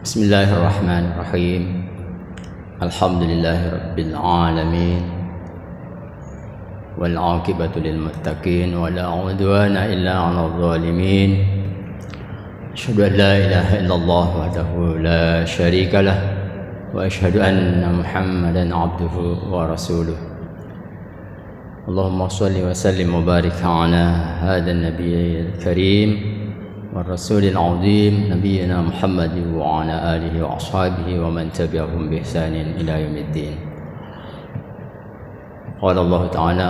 Bismillahirrahmanirrahim. Alhamdulillahirabbil alamin. Wal 'aqibatu lil muttaqin wa la 'udwana illa 'alal zalimin. Asyhadu an la ilaha illallah wahdahu la syarika lah wa asyhadu anna Muhammadan 'abduhu wa rasuluh. Allahumma shalli wa sallim wa barik ala hadzal nabiyil karim والرسول العظيم نبينا محمد وعلى آله وأصحابه ومن تبعهم بإحسان إلى يوم الدين. قال الله تعالى: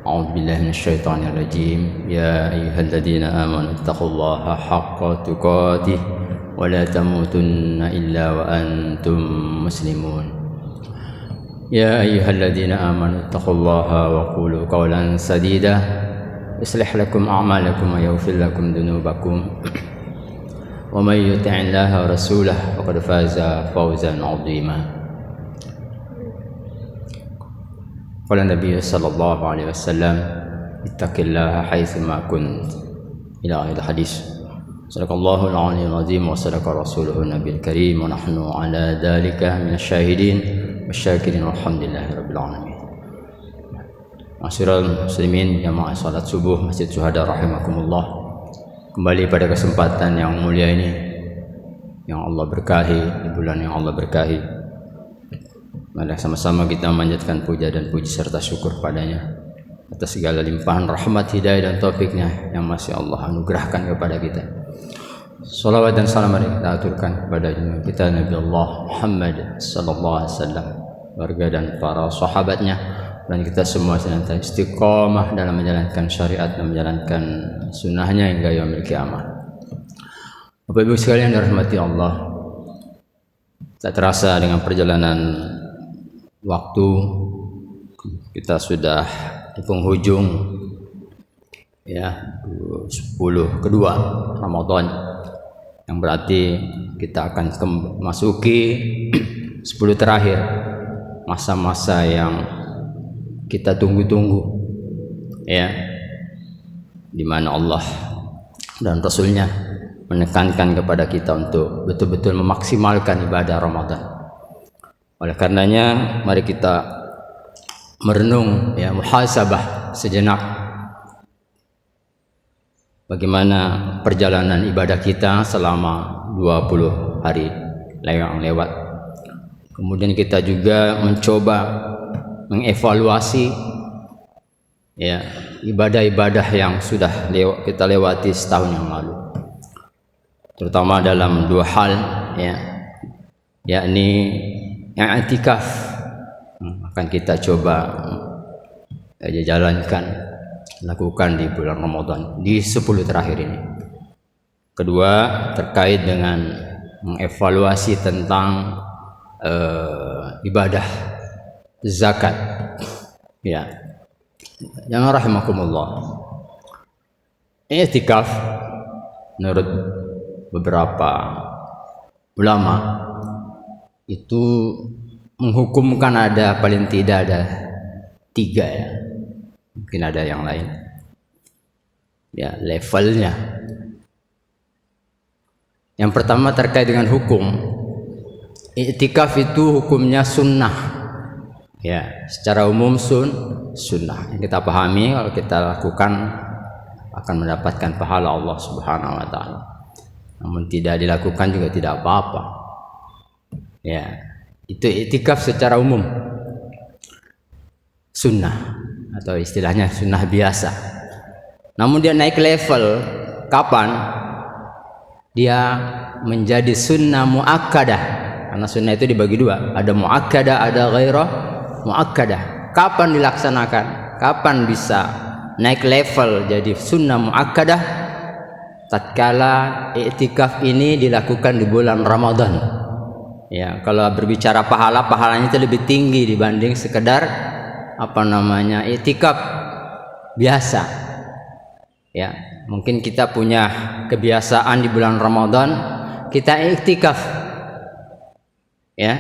أعوذ بالله من الشيطان الرجيم. يا أيها الذين آمنوا اتقوا الله حق تقاته ولا تموتن إلا وأنتم مسلمون. يا أيها الذين آمنوا اتقوا الله وقولوا قولا سديدا يصلح لكم أعمالكم ويغفر لكم ذنوبكم ومن يطع الله ورسوله فقد فاز فوزا عظيما. قال النبي صلى الله عليه وسلم: اتق الله حيثما كنت إلى آخر الحديث. صدق الله العلي العظيم وصدق رسوله النبي الكريم ونحن على ذلك من الشاهدين والشاكرين والحمد لله رب العالمين. Ma'asyiral muslimin, jamaah salat subuh Masjid Syuhada rahimakumullah. Kembali pada kesempatan yang mulia ini, yang Allah berkahi, di bulan yang Allah berkahi. Mari sama-sama kita memanjatkan puja dan puji serta syukur padanya atas segala limpahan rahmat, hidayah dan taufiknya yang masih Allah anugerahkan kepada kita. Salawat dan salam kita aturkan kepada junjungan kita Nabi Allah Muhammad sallallahu alaihi wasallam, keluarga dan para sahabatnya, dan kita semua senantiasa istiqomah dalam menjalankan syariat dan menjalankan sunnahnya hingga yaumil qiyamah. Bapak Ibu sekalian dirahmati Allah, tak terasa dengan perjalanan waktu kita sudah di penghujung ya 10 kedua Ramadan, yang berarti kita akan memasuki 10 terakhir, masa-masa yang kita tunggu-tunggu ya, di mana Allah dan Rasulnya menekankan kepada kita untuk betul-betul memaksimalkan ibadah Ramadan. Oleh karenanya mari kita merenung ya, muhasabah sejenak bagaimana perjalanan ibadah kita selama 20 hari yang lewat. Kemudian kita juga mencoba mengevaluasi ya ibadah-ibadah yang sudah kita lewati setahun yang lalu, terutama dalam 2 hal ya, yakni yang i'tikaf akan kita coba jalankan, lakukan di bulan Ramadan di 10 terakhir ini. Kedua, terkait dengan mengevaluasi tentang ibadah zakat ya. Yang rahimakumullah, i'tikaf menurut beberapa ulama itu menghukumkan ada paling tidak ada 3 ya, mungkin ada yang lain ya levelnya. Yang pertama terkait dengan hukum, i'tikaf itu hukumnya sunnah ya, secara umum sunnah yang kita pahami, kalau kita lakukan akan mendapatkan pahala Allah Subhanahu wa taala. Namun tidak dilakukan juga tidak apa-apa. Ya, itu i'tikaf secara umum. Sunnah atau istilahnya sunnah biasa. Namun dia naik level kapan? Dia menjadi sunnah muakkadah. Karena sunnah itu dibagi 2, ada muakkadah, ada ghairah muakkadah. Kapan dilaksanakan? Kapan bisa naik level jadi sunnah muakkadah? Tatkala i'tikaf ini dilakukan di bulan Ramadan. Ya, kalau berbicara pahalanya itu lebih tinggi dibanding sekedar i'tikaf biasa. Ya, mungkin kita punya kebiasaan di bulan Ramadan kita i'tikaf ya,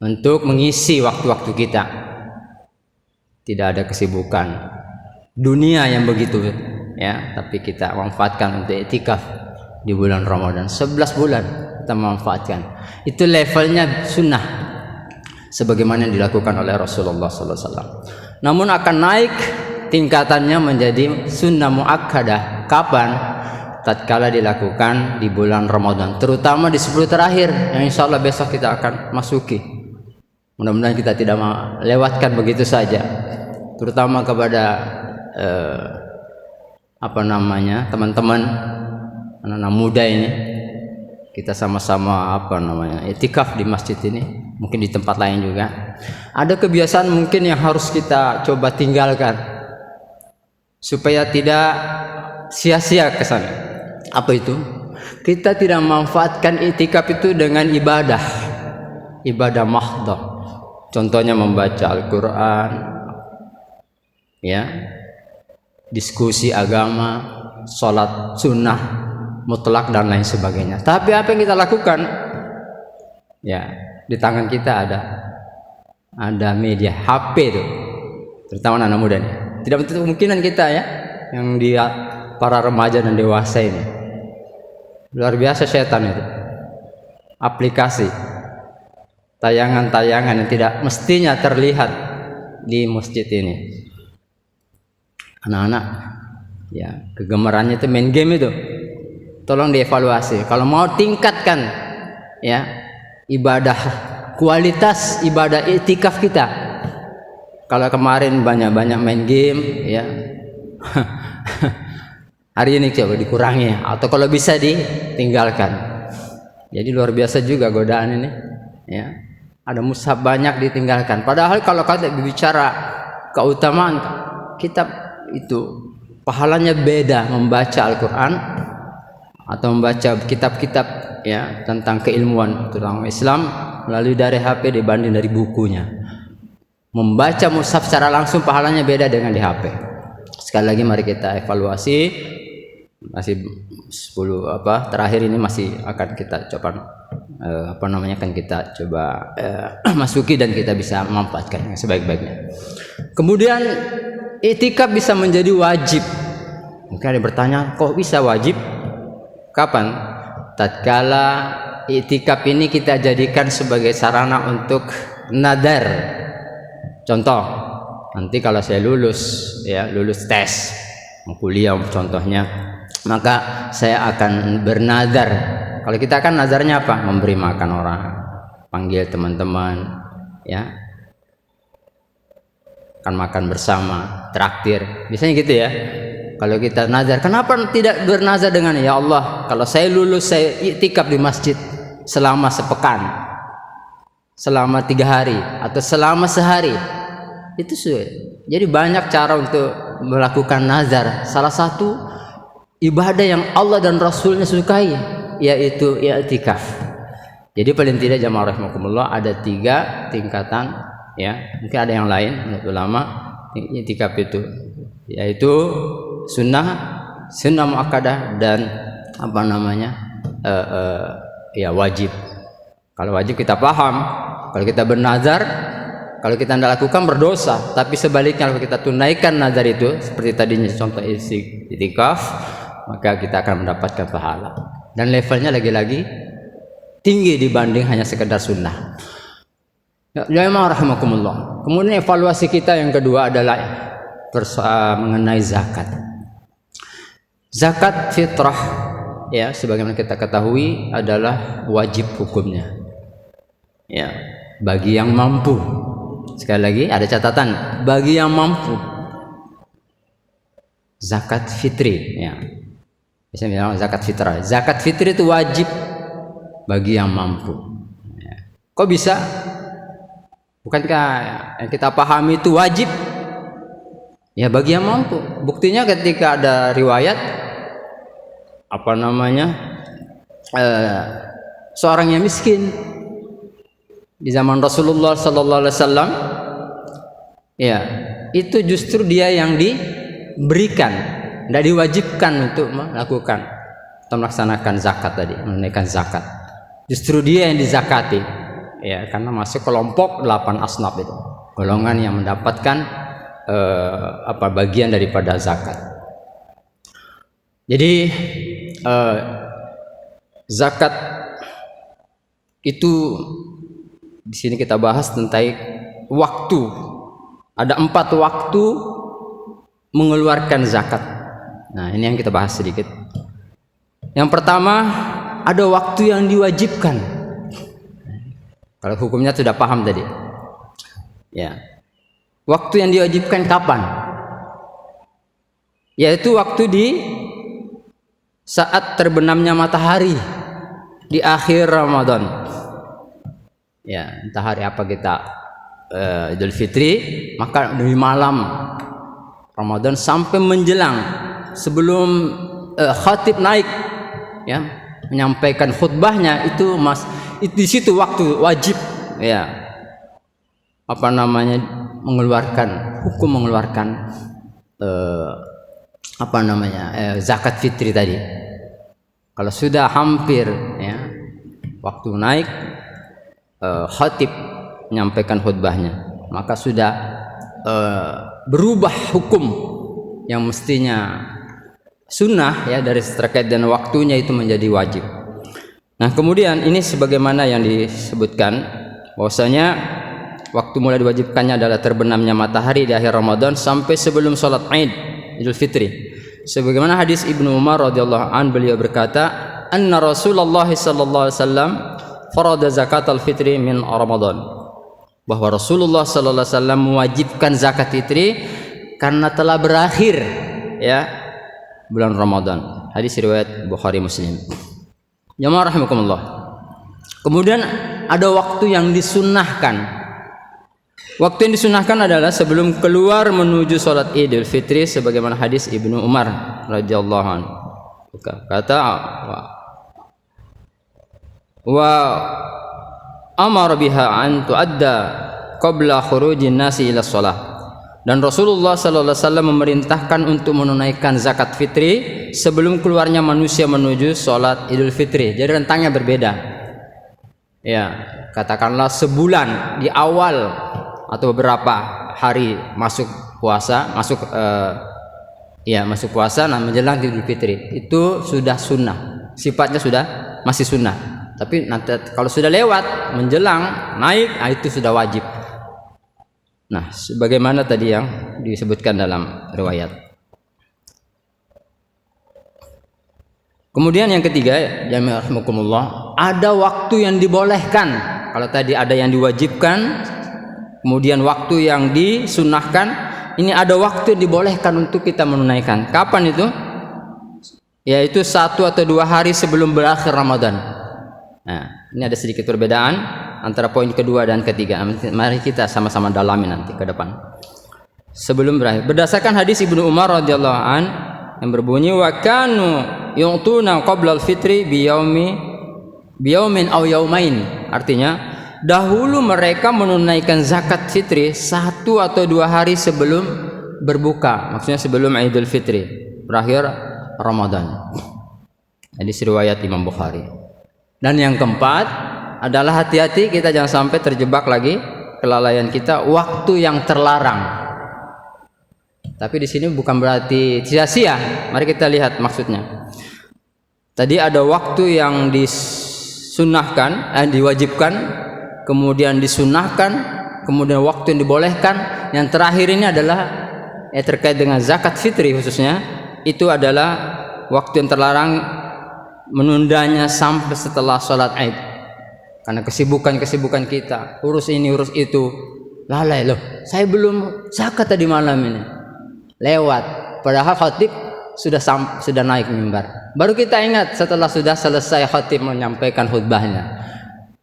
untuk mengisi waktu-waktu kita. Tidak ada kesibukan dunia yang begitu ya, tapi kita manfaatkan untuk i'tikaf di bulan Ramadan. 11 bulan kita memanfaatkan. Itu levelnya sunnah sebagaimana yang dilakukan oleh Rasulullah SAW. Namun akan naik tingkatannya menjadi sunnah muakkadah. Kapan? Tatkala dilakukan di bulan Ramadan, terutama di 10 terakhir yang insya Allah besok kita akan masuki. Mudah-mudahan kita tidak melewatkan begitu saja, terutama kepada teman-teman anak-anak muda ini. Kita sama-sama iktikaf di masjid ini, mungkin di tempat lain juga. Ada kebiasaan mungkin yang harus kita coba tinggalkan supaya tidak sia-sia kesannya. Apa itu? Kita tidak memanfaatkan iktikaf itu dengan ibadah mahdhah. Contohnya membaca Al-Quran, ya, diskusi agama, sholat sunnah mutlak dan lain sebagainya. Tapi apa yang kita lakukan? Ya, di tangan kita ada media HP itu, terutama anak muda nih. Tidak betul kemungkinan kita ya, yang dia para remaja dan dewasa ini. Luar biasa setan itu. Aplikasi tayangan-tayangan yang tidak mestinya terlihat di masjid ini. Anak-anak ya, kegemarannya itu main game itu. Tolong dievaluasi. Kalau mau tingkatkan ya ibadah, kualitas ibadah iktikaf kita. Kalau kemarin banyak-banyak main game ya. Hari ini coba dikurangi atau kalau bisa ditinggalkan. Jadi luar biasa juga godaan ini ya. Ada mushaf banyak ditinggalkan. Padahal kalau kita bicara keutamaan kitab itu, pahalanya beda membaca Al-Quran atau membaca kitab-kitab ya tentang keilmuan tentang Islam melalui dari HP dibanding dari bukunya. Membaca mushaf secara langsung pahalanya beda dengan di HP. Sekali lagi mari kita evaluasi. Masih 10 terakhir ini masih akan kita coba akan kita coba masuki dan kita bisa memanfaatkan yang sebaik-baiknya. Kemudian iktikaf bisa menjadi wajib. Mungkin ada yang bertanya, kok bisa wajib? Kapan? Tatkala iktikaf ini kita jadikan sebagai sarana untuk nadar. Contoh, nanti kalau saya lulus tes kuliah contohnya, maka saya akan bernazar. Kalau kita kan nazarnya apa? Memberi makan orang, panggil teman-teman, ya, akan makan bersama, traktir, biasanya gitu ya. Kalau kita nazar, kenapa tidak bernazar dengan ya Allah, kalau saya lulus saya iktikaf di masjid selama sepekan, selama 3 hari, atau selama sehari. Itu sudah. Jadi banyak cara untuk melakukan nazar. Salah satu ibadah yang Allah dan Rasulnya sukai yaitu i'tikaf. Jadi paling tidak jamaah rahimakumullah ada 3 tingkatan ya. Mungkin ada yang lain menurut ulama i'tikaf itu yaitu sunnah muakkadah dan ya wajib. Kalau wajib kita paham, kalau kita bernazar, kalau kita tidak lakukan berdosa. Tapi sebaliknya kalau kita tunaikan nazar itu seperti tadinya contoh i'tikaf, maka kita akan mendapatkan pahala dan levelnya lagi-lagi tinggi dibanding hanya sekedar sunnah. Ya rahimakumullah. Kemudian evaluasi kita yang kedua adalah mengenai zakat. Zakat fitrah ya, sebagaimana kita ketahui adalah wajib hukumnya. Ya, bagi yang mampu. Sekali lagi ada catatan, bagi yang mampu. Zakat fitri ya. Biasanya bilang zakat fitrah. Zakat fitri itu wajib bagi yang mampu. Ya. Kok bisa? Bukankah yang kita pahami itu wajib? Ya bagi yang mampu. Buktinya ketika ada riwayat seorang yang miskin di zaman Rasulullah sallallahu alaihi wasallam, ya, itu justru dia yang diberikan, tidak diwajibkan untuk melakukan atau melaksanakan zakat tadi, menunaikan zakat. Justru dia yang dizakati, ya, karena masuk kelompok 8 asnaf itu, golongan yang mendapatkan bagian daripada zakat. Jadi Zakat itu di sini kita bahas tentang waktu. Ada 4 waktu mengeluarkan zakat. Nah, ini yang kita bahas sedikit. Yang pertama, ada waktu yang diwajibkan. Kalau hukumnya sudah paham tadi. Ya. Waktu yang diwajibkan kapan? Yaitu waktu di saat terbenamnya matahari di akhir Ramadan. Ya, entah hari apa kita Idul Fitri, maka dari malam Ramadan sampai menjelang sebelum khatib naik, ya, menyampaikan khutbahnya itu di situ waktu wajib, ya, apa namanya, mengeluarkan zakat fitri tadi. Kalau sudah hampir, ya, waktu naik, khatib menyampaikan khutbahnya, maka sudah berubah hukum yang mestinya sunnah, ya, dari terkait dengan waktunya itu menjadi wajib. Nah, kemudian ini sebagaimana yang disebutkan bahwasanya waktu mulai diwajibkannya adalah terbenamnya matahari di akhir Ramadan sampai sebelum sholat Id Idul Fitri. Sebagaimana hadis Ibnu Umar radhiyallahu an, beliau berkata, "Anna Rasulullah sallallahu alaihi wasallam farada zakatal fitri min Ramadan." Bahwa Rasulullah sallallahu alaihi wasallam mewajibkan zakat fitri karena telah berakhir, ya, bulan Ramadan. Hadis riwayat Bukhari Muslim. Jamaah rahimakumullah. Kemudian ada waktu yang disunnahkan. Waktu yang disunnahkan adalah sebelum keluar menuju sholat Idul Fitri, sebagaimana hadis Ibnu Umar radhiyallahu anhu. Kata wa amara biha an tuadda qabla khurujin nasi ila shalah. Dan Rasulullah sallallahu alaihi wasallam memerintahkan untuk menunaikan zakat fitri sebelum keluarnya manusia menuju sholat Idul Fitri. Jadi rentangnya berbeda. Ya, katakanlah sebulan di awal atau beberapa hari masuk puasa, masuk puasa, nah menjelang Idul Fitri itu sudah sunnah. Sifatnya sudah masih sunnah. Tapi nanti kalau sudah lewat menjelang naik, itu sudah wajib. Nah, sebagaimana tadi yang disebutkan dalam riwayat. Kemudian yang ketiga, jami'ah rahimakumullah, ada waktu yang dibolehkan. Kalau tadi ada yang diwajibkan, kemudian waktu yang disunnahkan, ini ada waktu yang dibolehkan untuk kita menunaikan. Kapan itu? Yaitu 1 atau 2 hari sebelum berakhir Ramadan. Nah, ini ada sedikit perbedaan antara poin kedua dan ketiga. Mari kita sama-sama dalami nanti ke depan. Sebelum berakhir, berdasarkan hadis Ibnu Umar radhiyallahu an yang berbunyi, wa kanu yu'tuna qabla al-fitri biyaumin aw yaumain. Artinya, dahulu mereka menunaikan zakat fitri 1 atau 2 hari sebelum berbuka, maksudnya sebelum Idul Fitri, berakhir Ramadan. Hadis riwayat Imam Bukhari. Dan yang keempat adalah hati-hati kita jangan sampai terjebak lagi kelalaian kita, waktu yang terlarang. Tapi di sini bukan berarti sia-sia. Mari kita lihat maksudnya. Tadi ada waktu yang disunnahkan, diwajibkan, kemudian disunnahkan, kemudian waktu yang dibolehkan. Yang terakhir ini adalah terkait dengan zakat fitri khususnya, itu adalah waktu yang terlarang, menundanya sampai setelah sholat Id. Karena kesibukan kita, urus ini urus itu, lalai loh. Saya belum zakat tadi malam ini, lewat. Padahal khatib sudah naik mimbar. Baru kita ingat setelah sudah selesai khatib menyampaikan khutbahnya.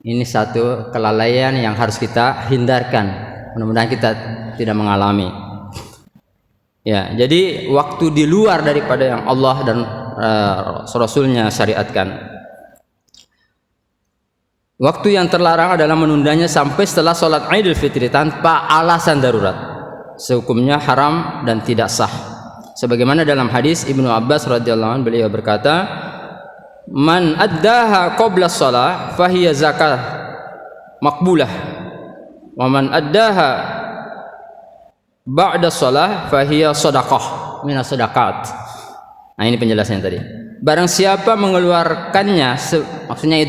Ini satu kelalaian yang harus kita hindarkan. Mudah-mudahan kita tidak mengalami. Ya, jadi waktu di luar daripada yang Allah dan Rasulnya syariatkan. Waktu yang terlarang adalah menundanya sampai setelah sholat Idul Fitri tanpa alasan darurat. Sehukumnya haram dan tidak sah. Sebagaimana dalam hadis Ibnu Abbas radhiyallahu anhu, beliau berkata, "Man addaha qabla shalah fahiya zakah maqbulah. Wa man addaha ba'da shalah fahiya shadaqah minas shadaqat." Nah, ini penjelasannya tadi. Barang siapa mengeluarkannya maksudnya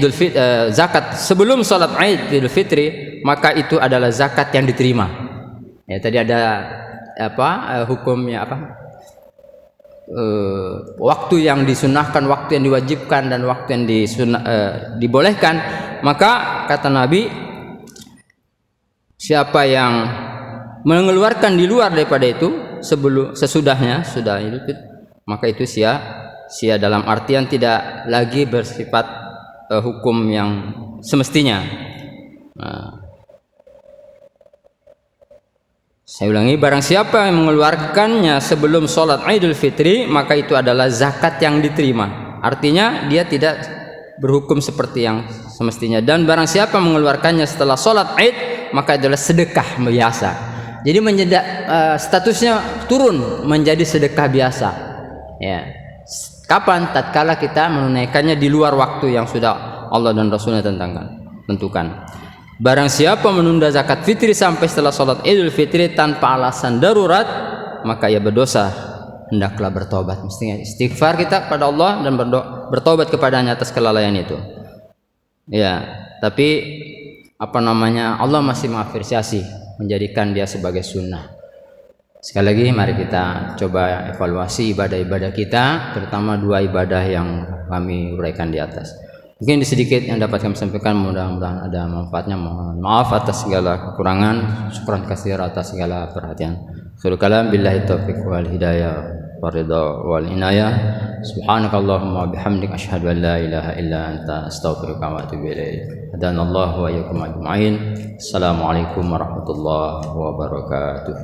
zakat sebelum salat Idul Fitri, maka itu adalah zakat yang diterima. Ya, tadi ada hukumnya waktu yang disunahkan, waktu yang diwajibkan, dan waktu yang dibolehkan. Maka kata Nabi, siapa yang mengeluarkan di luar daripada itu sesudahnya sudah Idul Fitri, maka itu sia dalam artian tidak lagi bersifat hukum yang semestinya. Saya ulangi, barang siapa yang mengeluarkannya sebelum sholat Idul Fitri, maka itu adalah zakat yang diterima. Artinya dia tidak berhukum seperti yang semestinya. Dan barang siapa mengeluarkannya setelah sholat Id, maka adalah sedekah biasa. Jadi statusnya turun menjadi sedekah biasa. Ya. Kapan? Tatkala kita menunaikannya di luar waktu yang sudah Allah dan Rasulnya tentukan. Barang siapa menunda zakat fitri sampai setelah sholat Idul Fitri tanpa alasan darurat, maka ia berdosa. Hendaklah bertobat. Mestinya istighfar kita kepada Allah dan bertobat kepadanya atas kelalaian itu. Ya, tapi Allah masih mengapresiasi, menjadikan dia sebagai sunnah. Sekali lagi mari kita coba evaluasi ibadah-ibadah kita, terutama 2 ibadah yang kami uraikan di atas. Mungkin sedikit yang dapat kami sampaikan, mudah-mudahan ada manfaatnya. Mohon maaf atas segala kekurangan. Syukran katsir atas segala perhatian. Akhirul kalam, billahi taufiq wal hidayah wa ridha wal inayah. Subhanakallahumma bihamdik asyhadu an la ilaha illa anta astaghfiruka wa atubu ilaik. Hadanallahu wa iyyakum ajma'in. Assalamualaikum warahmatullahi wabarakatuh.